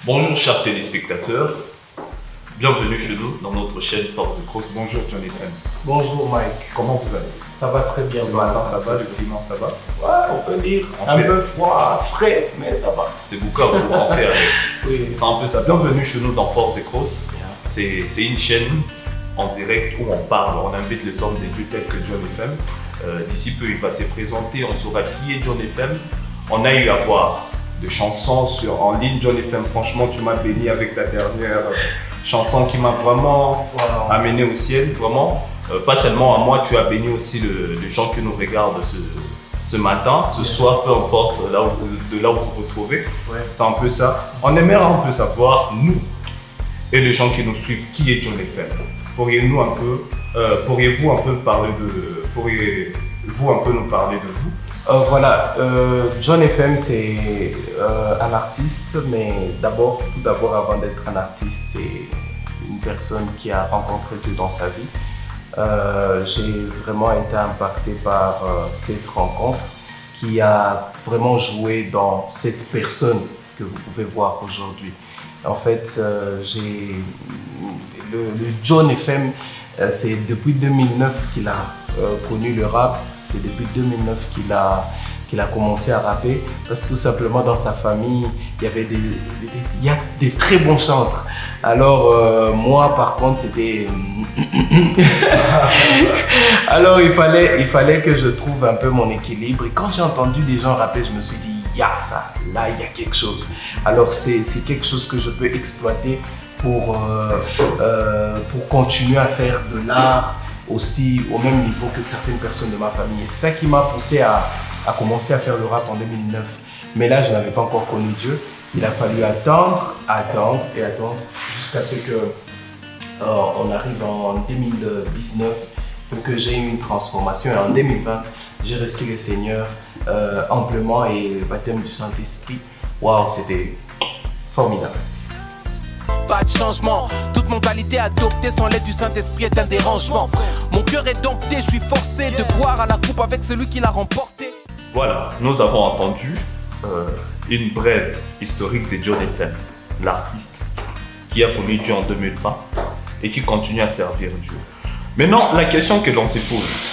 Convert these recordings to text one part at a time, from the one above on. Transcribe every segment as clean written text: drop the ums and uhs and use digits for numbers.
Bonjour chers téléspectateurs, bienvenue chez nous dans notre chaîne Force de Cross. Bonjour Johnny FM. Bonjour Mike, Comment vous allez? ça va très bien. Ce matin ça va, le climat ça va? Ouais, on peut dire un peu froid, frais, mais ça va. C'est Bouka vous en fait. Oui. C'est un peu ça. Bienvenue chez nous dans Force de Cross. C'est une chaîne en direct où on parle, on invite les hommes de Dieu tels que John FM. D'ici peu il va se présenter, on saura qui est John FM. On a eu à voir de chansons en ligne. John FM, franchement, tu m'as béni avec ta dernière chanson qui m'a vraiment amené au ciel, vraiment. Pas seulement à moi, tu as béni aussi les gens qui nous regardent ce matin, ce soir, peu importe de là où vous vous trouvez. Ouais. C'est un peu ça. On aimerait un peu savoir, nous et les gens qui nous suivent, qui est John FM. Pourriez-vous un peu nous parler de vous? John FM c'est un artiste, mais tout d'abord avant d'être un artiste, c'est une personne qui a rencontré Dieu dans sa vie. J'ai vraiment été impacté par cette rencontre qui a vraiment joué dans cette personne que vous pouvez voir aujourd'hui. En fait, le John FM, c'est depuis 2009 qu'il a connu le rap. C'est depuis 2009 qu'il a commencé à rapper, parce que tout simplement dans sa famille, il y a des très bons chantres. Alors moi par contre c'était... Alors il fallait que je trouve un peu mon équilibre, et quand j'ai entendu des gens rapper, je me suis dit, il y a quelque chose. Alors c'est quelque chose que je peux exploiter pour continuer à faire de l'art aussi au même niveau que certaines personnes de ma famille. C'est ça qui m'a poussé à commencer à faire le rap en 2009. Mais là, je n'avais pas encore connu Dieu. Il a fallu attendre jusqu'à ce que on arrive en 2019 pour que j'ai eu une transformation. Et en 2020, j'ai reçu le Seigneur amplement, et le baptême du Saint-Esprit. Waouh, c'était formidable. Pas de changement, toute mentalité adoptée sans l'aide du Saint-Esprit est un dérangement. Mon cœur est dompté, je suis forcé de boire à la coupe avec celui qui l'a remporté. Voilà, nous avons entendu une brève historique de John FM, l'artiste qui a connu Dieu en 2020 et qui continue à servir Dieu. Maintenant, la question que l'on se pose,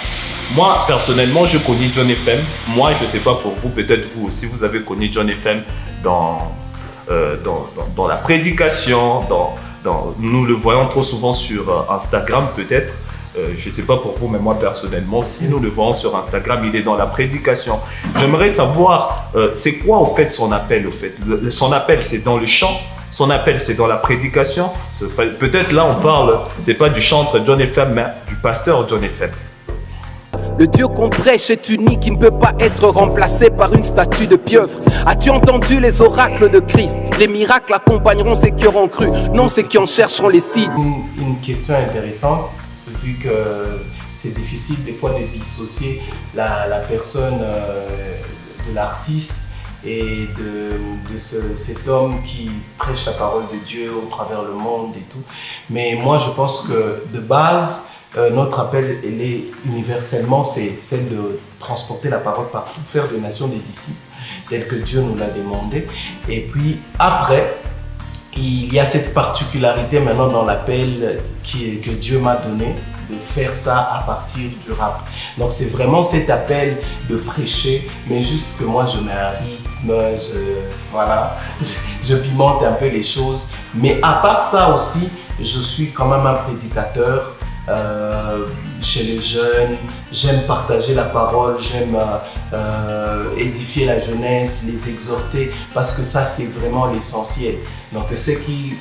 moi personnellement, je connais John FM. Moi, je ne sais pas pour vous, peut-être vous aussi, vous avez connu John FM dans la prédication, nous le voyons trop souvent sur Instagram peut-être. Je ne sais pas pour vous, mais moi personnellement, si nous le voyons sur Instagram, il est dans la prédication. J'aimerais savoir, c'est quoi au fait son appel au fait? Son appel, c'est dans le chant, son appel, c'est dans la prédication. Peut-être là, on parle, c'est pas du chanteur John FM, mais du pasteur John FM. Le Dieu qu'on prêche est unique, il ne peut pas être remplacé par une statue de pieuvre. As-tu entendu les oracles de Christ? Les miracles accompagneront ceux qui auront cru, non ceux qui en chercheront les signes. Une question intéressante, vu que c'est difficile des fois de dissocier la personne de l'artiste et de cet homme qui prêche la parole de Dieu au travers le monde et tout. Mais moi, je pense que de base, notre appel, elle est universellement, c'est celle de transporter la parole partout, faire des nations des disciples, tel que Dieu nous l'a demandé. Et puis après, il y a cette particularité maintenant dans l'appel que Dieu m'a donné, de faire ça à partir du rap. Donc c'est vraiment cet appel de prêcher, mais juste que moi je mets un rythme, je pimente un peu les choses. Mais à part ça aussi, je suis quand même un prédicateur. Chez les jeunes, j'aime partager la parole, j'aime édifier la jeunesse, les exhorter, parce que ça c'est vraiment l'essentiel. Donc ceux qui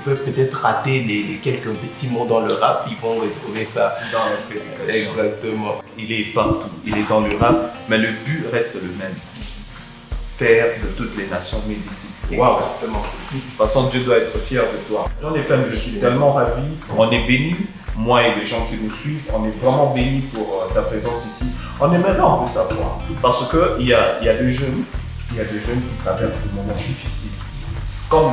peuvent peut-être rater les quelques petits mots dans le rap, ils vont retrouver ça dans la prédication. Exactement. Il est partout, il est dans le rap, mais le but reste le même. Faire de toutes les nations mes disciples. Exactement. De toute façon, Dieu doit être fier de toi. John FM, je suis tellement ravi. On est bénis, moi et les gens qui nous suivent, on est vraiment bénis pour ta présence ici. On aimerait un peu savoir, parce qu'il y a des jeunes qui traversent des moments difficiles. Comme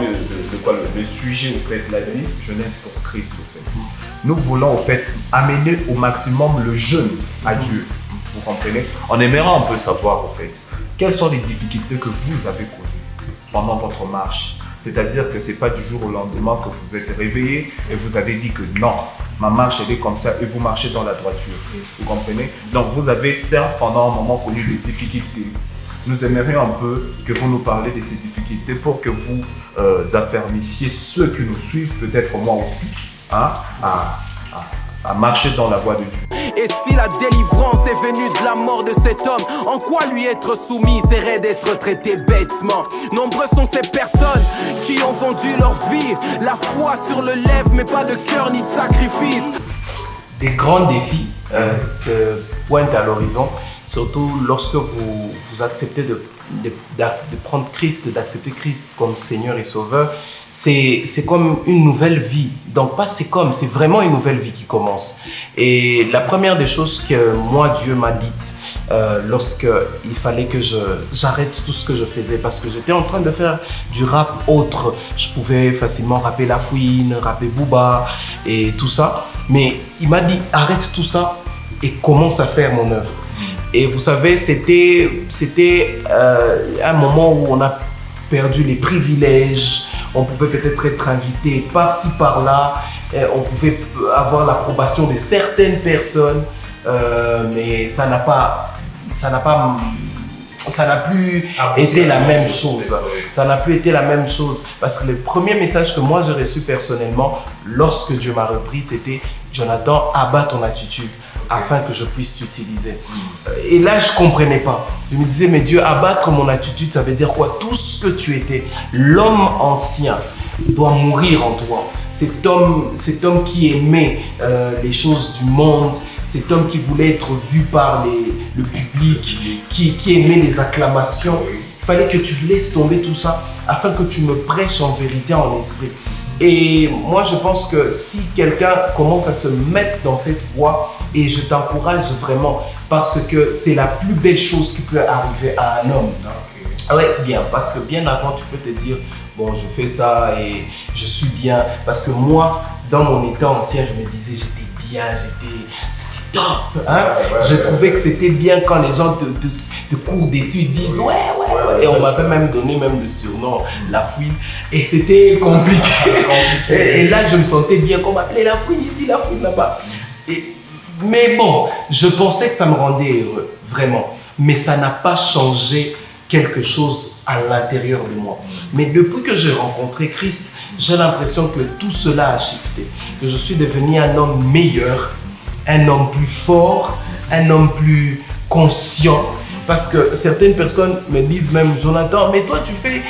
le sujet au fait l'a dit, jeunesse pour Christ au fait. Nous voulons au fait amener au maximum le jeune à Dieu. Vous comprenez? On aimerait un peu savoir au fait, quelles sont les difficultés que vous avez connues pendant votre marche C'est-à-dire que ce n'est pas du jour au lendemain que vous êtes réveillé et vous avez dit que non, ma marche elle est comme ça et vous marchez dans la droiture. Vous comprenez? Donc vous avez certes pendant un moment connu des difficultés. Nous aimerions un peu que vous nous parliez de ces difficultés pour que vous affermissiez ceux qui nous suivent, peut-être moi aussi, hein, à marcher dans la voie de Dieu. Et si la délivrance est venue de la mort de cet homme, en quoi lui être soumis serait d'être traité bêtement? Nombreux sont ces personnes qui ont vendu leur vie, la foi sur le lèvre, mais pas de cœur ni de sacrifice. Des grands défis se pointent à l'horizon, surtout lorsque vous acceptez de prendre Christ, d'accepter Christ comme Seigneur et Sauveur. C'est comme une nouvelle vie. Donc pas c'est comme, c'est vraiment une nouvelle vie qui commence. Et la première des choses que moi Dieu m'a dites lorsque il fallait que j'arrête tout ce que je faisais, parce que j'étais en train de faire du rap autre. Je pouvais facilement rapper La Fouine, rapper Booba et tout ça. Mais il m'a dit arrête tout ça et commence à faire mon œuvre. Et vous savez, c'était un moment où on a perdu les privilèges. On pouvait peut-être être invité par-ci, par-là. On pouvait avoir l'approbation de certaines personnes. Mais ça n'a plus été la même chose. Ça n'a plus été la même chose. Parce que le premier message que moi j'ai reçu personnellement, lorsque Dieu m'a repris, c'était « Jonathan, abat ton attitude afin que je puisse t'utiliser. » Et là, je ne comprenais pas. Je me disais, mais Dieu, abattre mon attitude, ça veut dire quoi? Tout ce que tu étais, l'homme ancien, doit mourir en toi. Cet homme qui aimait les choses du monde, cet homme qui voulait être vu par le public, qui aimait les acclamations, il fallait que tu laisses tomber tout ça afin que tu me prêches en vérité, en esprit. Et moi, je pense que si quelqu'un commence à se mettre dans cette voie, et je t'encourage vraiment, parce que c'est la plus belle chose qui peut arriver à un homme. Oui, bien, parce que bien avant, tu peux te dire, bon, je fais ça et je suis bien. Parce que moi, dans mon état ancien, je me disais, j'étais bien, c'était top. Hein? Je trouvais que c'était bien quand les gens te courent dessus, ils disent, ouais. Et on m'avait même donné le surnom, La Fouine. Et c'était compliqué. Et là, je me sentais bien, qu'on m'appelait La Fouine ici, La Fouine là-bas. Mais bon, je pensais que ça me rendait heureux, vraiment. Mais ça n'a pas changé quelque chose à l'intérieur de moi. Mais depuis que j'ai rencontré Christ, j'ai l'impression que tout cela a shifté. Que je suis devenu un homme meilleur, un homme plus fort, un homme plus conscient. Parce que certaines personnes me disent même, Jonathan, mais toi tu fais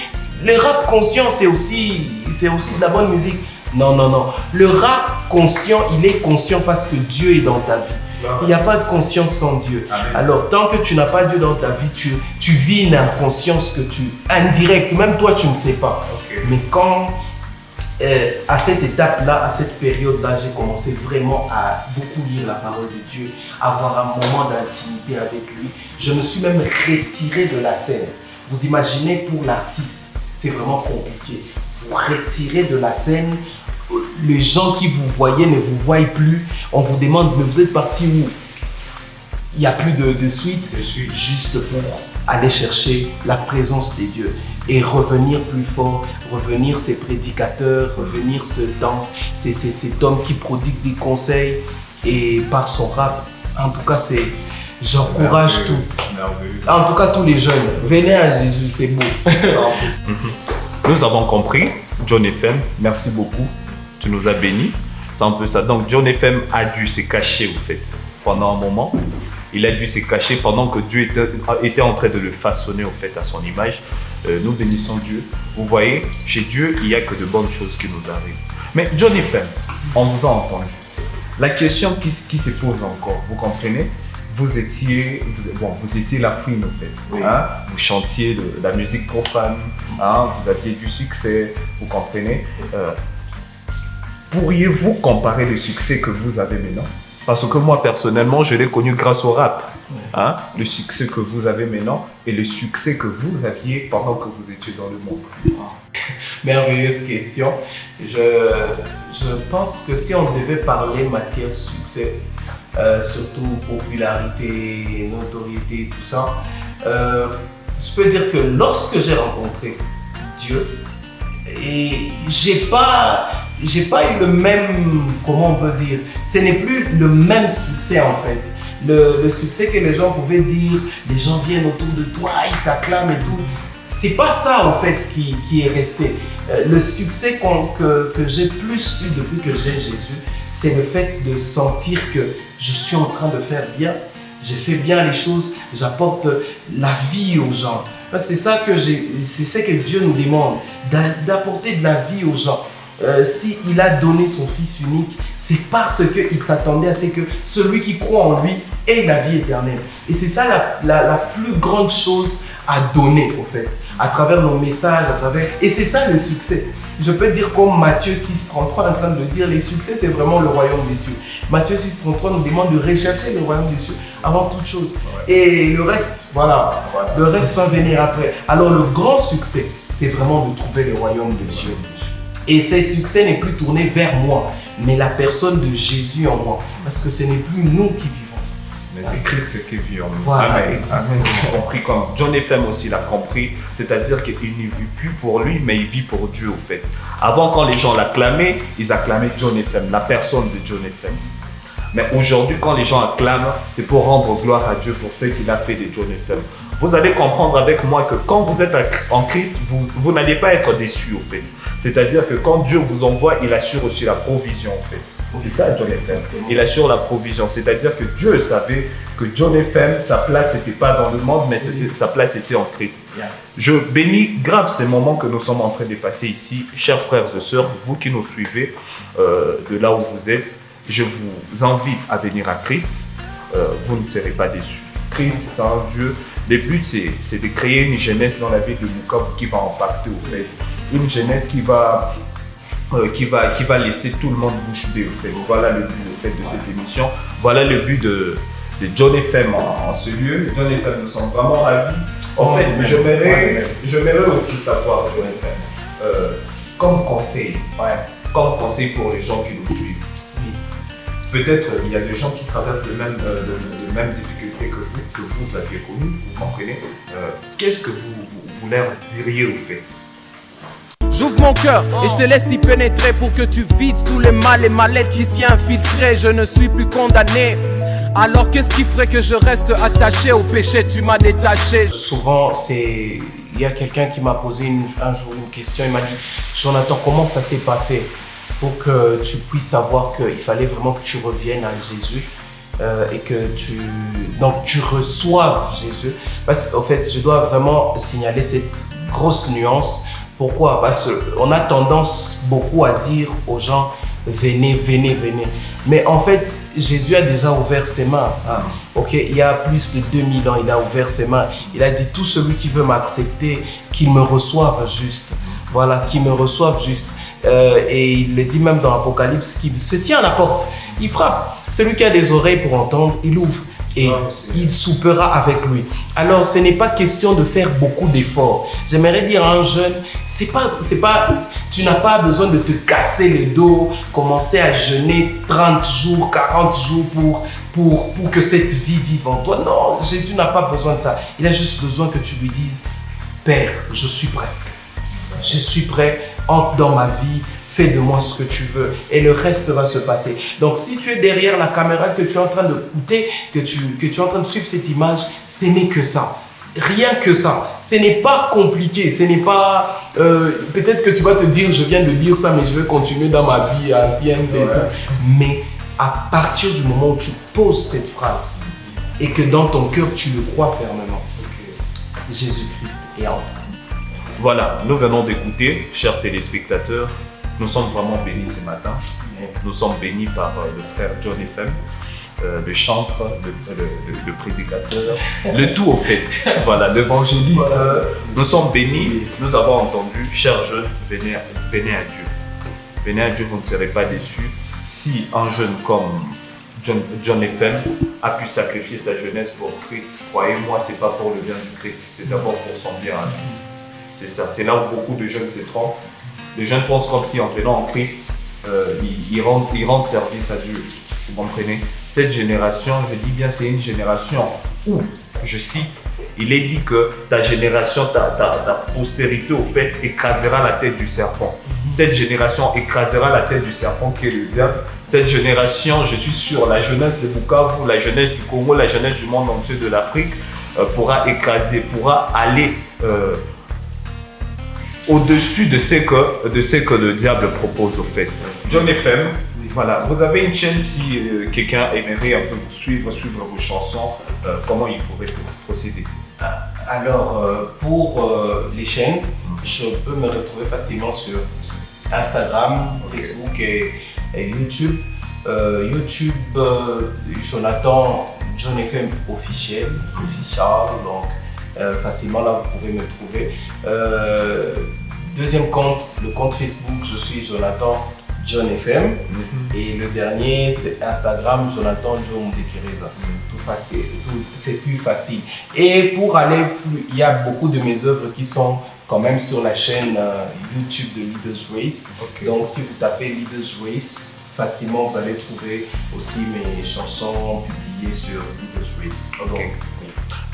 le rap conscient, c'est aussi de la bonne musique. Non. Le rap conscient, il est conscient parce que Dieu est dans ta vie. Il n'y a pas de conscience sans Dieu. Amen. Alors, tant que tu n'as pas Dieu dans ta vie, tu vis une inconscience indirecte, même toi, tu ne sais pas. Okay. Mais quand, à cette étape-là, à cette période-là, j'ai commencé vraiment à beaucoup lire la parole de Dieu, avoir un moment d'intimité avec lui, je me suis même retiré de la scène. Vous imaginez, pour l'artiste, c'est vraiment compliqué. Vous retirez de la scène, les gens qui vous voyaient ne vous voient plus. On vous demande, mais vous êtes parti où? Il n'y a plus de suite, juste pour aller chercher la présence de Dieu et revenir plus fort, revenir ces prédicateurs, revenir cet homme qui prodigue des conseils et par son rap. En tout cas, j'encourage en tout cas tous les jeunes, venez à Jésus, c'est beau. Nous avons compris, John FM, merci beaucoup. Tu nous as bénis, c'est un peu ça. Donc John FM a dû se cacher, en fait, pendant un moment. Il a dû se cacher pendant que Dieu était en train de le façonner, en fait, à son image. Nous bénissons Dieu. Vous voyez, chez Dieu, il n'y a que de bonnes choses qui nous arrivent. Mais John FM, on vous a entendu. La question qui se pose encore, vous comprenez? Vous étiez La Fouine, en fait. Oui. Hein? Vous chantiez de la musique profane, hein? Vous aviez du succès, vous comprenez? Pourriez-vous comparer le succès que vous avez maintenant? Parce que moi, personnellement, je l'ai connu grâce au rap. Hein? Le succès que vous avez maintenant et le succès que vous aviez pendant que vous étiez dans le monde. Merveilleuse question. Je pense que si on devait parler matière succès, surtout popularité, notoriété, tout ça, je peux dire que lorsque j'ai rencontré Dieu, et j'ai pas eu le même, comment on peut dire, ce n'est plus le même succès en fait. Le succès que les gens pouvaient dire, les gens viennent autour de toi, ils t'acclament et tout. C'est pas ça en fait qui est resté. Le succès que j'ai plus eu depuis que j'ai Jésus, c'est le fait de sentir que je suis en train de faire bien, j'ai fait bien les choses, j'apporte la vie aux gens. C'est ça que Dieu nous demande, d'apporter de la vie aux gens. S'il a donné son Fils unique, c'est parce qu'il s'attendait à ce que celui qui croit en lui ait la vie éternelle. Et c'est ça la plus grande chose à donner, au fait, à travers nos messages, et c'est ça le succès. Je peux dire comme Matthieu 6,33 est en train de dire, le succès c'est vraiment le royaume des cieux. Matthieu 6,33 nous demande de rechercher le royaume des cieux avant toute chose. Et le reste, voilà, le reste va venir après. Alors le grand succès, c'est vraiment de trouver le royaume des cieux. Et ce succès n'est plus tourné vers moi, mais la personne de Jésus en moi. Parce que ce n'est plus nous qui vivons. Mais c'est Christ qui vit en nous. Voilà, Amen. exactement. Amen. Compris comme John FM aussi l'a compris, c'est-à-dire qu'il ne vit plus pour lui, mais il vit pour Dieu au fait. Avant, quand les gens l'acclamaient, ils acclamaient John FM, la personne de John FM. Mais aujourd'hui, quand les gens acclament, c'est pour rendre gloire à Dieu pour ce qu'il a fait de John FM. Vous allez comprendre avec moi que quand vous êtes en Christ, vous n'allez pas être déçus au fait. C'est-à-dire que quand Dieu vous envoie, il assure aussi la provision en fait. C'est ça John FM. Il assure la provision. C'est-à-dire que Dieu savait que John FM, sa place n'était pas dans le monde, mais sa place était en Christ. Je bénis grave ces moments que nous sommes en train de passer ici. Chers frères et sœurs, vous qui nous suivez de là où vous êtes, je vous invite à venir à Christ. Vous ne serez pas déçus. Christ, c'est un Dieu. Le but, c'est de créer une jeunesse dans la vie de Bukavu qui va impacter au fait. Une jeunesse qui va laisser tout le monde bouche bée au fait. Voilà le but au fait de cette émission. Voilà le but de John FM en ce lieu. John FM, nous sommes vraiment ravis. En fait, j'aimerais aussi savoir, John FM, comme conseil pour les gens qui nous suivent. Peut-être il y a des gens qui traversent les mêmes difficultés que vous aviez connues, vous comprenez. Qu'est-ce que vous leur diriez au fait? J'ouvre mon cœur et je te laisse y pénétrer pour que tu vides tous les mal et mal-être qui s'y infiltraient. Je ne suis plus condamné. Alors qu'est-ce qui ferait que je reste attaché au péché? Tu m'as détaché. Souvent, il y a quelqu'un qui m'a posé un jour une question. Il m'a dit, Jonathan, comment ça s'est passé pour que tu puisses savoir qu'il fallait vraiment que tu reviennes à Jésus et que tu reçoives Jésus. Parce qu'en fait, je dois vraiment signaler cette grosse nuance. Pourquoi? Parce qu'on a tendance beaucoup à dire aux gens, venez, venez, venez. Mais en fait, Jésus a déjà ouvert ses mains. Okay? Il y a plus de 2000 ans, il a ouvert ses mains. Il a dit, tout celui qui veut m'accepter, qu'il me reçoive juste. Voilà, qu'il me reçoive juste. Et il le dit même dans l'Apocalypse, qu'il se tient à la porte, il frappe. Celui qui a des oreilles pour entendre, il ouvre et il soupera avec lui. Alors, ce n'est pas question de faire beaucoup d'efforts. J'aimerais dire à un jeune, tu n'as pas besoin de te casser le dos, commencer à jeûner 30 jours, 40 jours pour que cette vie vive en toi. Non, Jésus n'a pas besoin de ça. Il a juste besoin que tu lui dises, Père, je suis prêt. Je suis prêt, entre dans ma vie, fais de moi ce que tu veux et le reste va se passer. Donc si tu es derrière la caméra, que tu es en train d'écouter, que tu es en train de suivre cette image, ce n'est que ça. Rien que ça. Ce n'est pas compliqué, ce n'est pas... peut-être que tu vas te dire, je viens de dire ça, mais je vais continuer dans ma vie ancienne et tout. Mais à partir du moment où tu poses cette phrase et que dans ton cœur, tu le crois fermement, Jésus-Christ est en toi. Voilà, nous venons d'écouter, chers téléspectateurs, nous sommes vraiment bénis ce matin. Nous sommes bénis par le frère John FM, le chantre, le prédicateur, le tout au fait. Voilà, l'évangéliste. Voilà. Nous sommes bénis, nous avons entendu, chers jeunes, venez à Dieu. Venez à Dieu, vous ne serez pas déçus. Si un jeune comme John FM a pu sacrifier sa jeunesse pour Christ, croyez-moi, ce n'est pas pour le bien du Christ, c'est d'abord pour son bien à lui. C'est ça, c'est là où beaucoup de jeunes se trompent. Les jeunes pensent comme si en venant en Christ, ils rendent service à Dieu. Vous comprenez? Cette génération, je dis bien, c'est une génération où, je cite, il est dit que ta génération, ta postérité, au fait, écrasera la tête du serpent. Cette génération écrasera la tête du serpent qui est le diable. Cette génération, je suis sûr, la jeunesse de Bukavu, la jeunesse du Congo, la jeunesse du monde entier, de l'Afrique, pourra écraser, pourra aller au-dessus de ce que le diable propose, au fait. John FM, voilà, vous avez une chaîne, si quelqu'un aimerait un peu vous suivre vos chansons, comment il pourrait procéder? Alors, pour les chaînes, je peux me retrouver facilement sur Instagram, Facebook et YouTube. YouTube, Jonathan John FM officiel, donc facilement là vous pouvez me trouver. Deuxième compte, le compte Facebook, je suis Jonathan John FM. Et le dernier, c'est Instagram, Jonathan John Dekereza. C'est plus facile. Et pour aller plus, il y a beaucoup de mes œuvres qui sont quand même sur la chaîne YouTube de Leaders Race. Donc si vous tapez Leaders Race, facilement vous allez trouver aussi mes chansons publiées sur Leaders Race. Donc,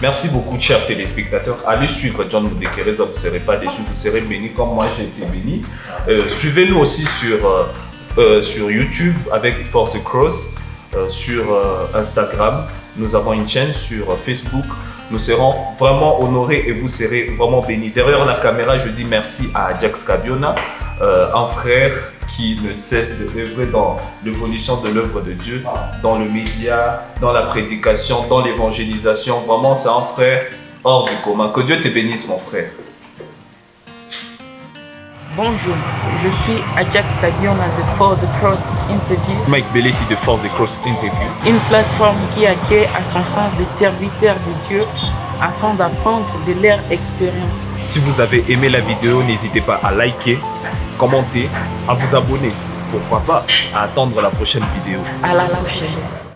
merci beaucoup, chers téléspectateurs. Allez suivre John Dekereza, vous ne serez pas déçus, vous serez bénis comme moi j'ai été béni. Suivez-nous aussi sur YouTube avec Force Cross, sur Instagram. Nous avons une chaîne sur Facebook. Nous serons vraiment honorés et vous serez vraiment bénis. Derrière la caméra, je dis merci à Jax Kabiona, un frère qui ne cesse d'œuvrer dans l'évolution de l'œuvre de Dieu, dans le média, dans la prédication, dans l'évangélisation. Vraiment, c'est un frère hors du commun. Que Dieu te bénisse, mon frère. Bonjour, je suis Ajax Kabiona de For the Cross Interview. Mike Belesi de Force the Cross Interview. Une plateforme qui accueille à son sein des serviteurs de Dieu afin d'apprendre de leur expérience. Si vous avez aimé la vidéo, n'hésitez pas à liker, commenter, à vous abonner. Pourquoi pas à attendre la prochaine vidéo. À la prochaine.